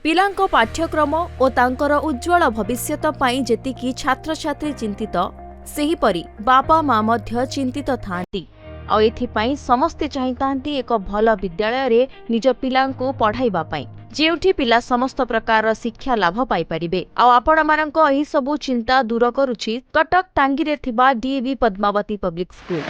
ପିଲାଙ୍କ ପାଠ୍ୟକ୍ରମ ଓ ତାଙ୍କର ଉଜ୍ଜଳ ଭବିଷ୍ୟତ ପାଇଁ ଯେତିକି ଛାତ୍ରଛାତ୍ରୀ ଚିନ୍ତିତ, ସେହିପରି ବାପା ମା ମଧ୍ୟ ଚିନ୍ତିତ ଥାଆନ୍ତି। ଆଉ ଏଥିପାଇଁ ସମସ୍ତେ ଚାହିଁଥାନ୍ତି ଏକ ଭଲ ବିଦ୍ୟାଳୟରେ ନିଜ ପିଲାଙ୍କୁ ପଢ଼ାଇବା ପାଇଁ, ଯେଉଁଠି ପିଲା ସମସ୍ତ ପ୍ରକାରର ଶିକ୍ଷା ଲାଭ ପାଇପାରିବେ। ଆଉ ଆପଣମାନଙ୍କ ଏହି ସବୁ ଚିନ୍ତା ଦୂର କରୁଛି କଟକ ଟାଙ୍ଗୀରେ ଥିବା ଡିଏଭି ପଦ୍ମାବତୀ ପବ୍ଲିକ ସ୍କୁଲ।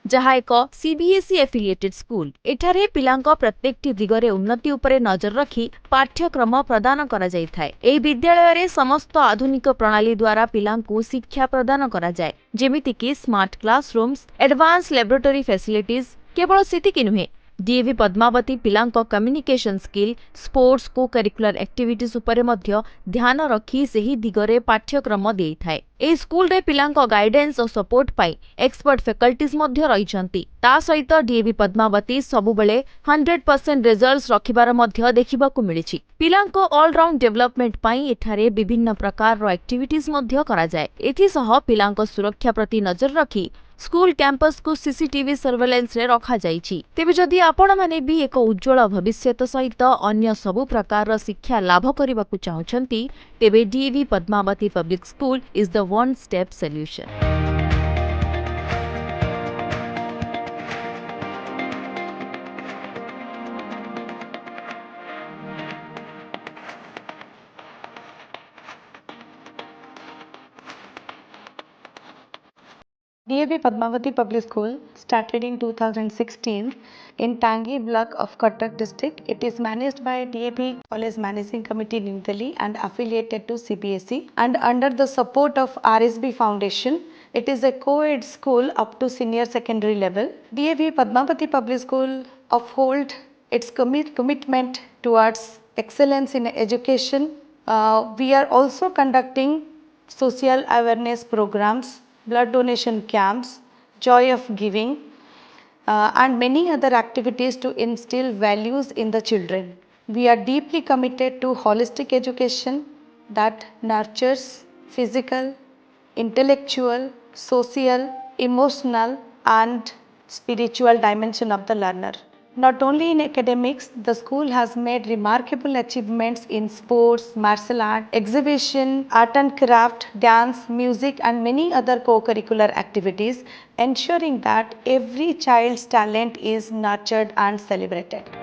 जहा एक सीबीएसई एफिलिएटेड स्कूल। एठारे पिलांको प्रत्येकटी दिगरे उन्नति उपरे नजर रखी पाठ्यक्रम प्रदान करा जायथाय। एही विद्यालय रे समस्त आधुनिक प्रणाली द्वारा पिलांको शिक्षा प्रदान करा जाय, जेमिति कि smart classrooms, advance laboratory facilities. केवल सेतिकि नुहे, डीएवी पद्मावती पिलांको communication skill, sports co curricular activities उपरे मध्य ध्यान रखी सेही दिगरे पाठ्यक्रम देइथाय। ए स्कूल रे पिलांको गाइडेंस और सपोर्ट पाई एक्सपर्ट फैकल्टीज मध्य रहिछंती। ता सहित डीएवी पद्मावती सबुबेले 100% रिजल्ट्स रखिबार मध्य देखिबाकू मिलिछि। पिलांको ऑल राउंड डेवलपमेंट पाई एठारे विभिन्न प्रकार रो एक्टिविटीज मध्य करा जाय। एथि सह पिलांको सुरक्षा प्रति नजर रखी स्कूल कैंपस को सीसीटीवी सर्वेलेंस रे रखा जाइछि। तेबे जदि आपण माने भी एक उज्जवल भविष्यत सहित अन्य सबु प्रकार शिक्षा लाभ करिबाकू चाहुछंती, तेबे DAV Padmavati public school is the one step solution. DAV Padmavati Public School started in 2016 in Tangi block of Cuttack district. It is managed by DAV College Managing Committee New Delhi and affiliated to CBSE, and under the support of RSB Foundation. It is a co-ed school up to senior secondary level. DAV Padmavati Public School uphold its commitment towards excellence in education. We are also conducting social awareness programs, blood donation camps, joy of giving, and many other activities to instill values in the children. We are deeply committed to holistic education that nurtures physical, intellectual, social, emotional, and spiritual dimension of the learner. Not only in academics, the school has made remarkable achievements in sports, martial art, exhibition, art and craft, dance, music, and many other co-curricular activities, ensuring that every child's talent is nurtured and celebrated.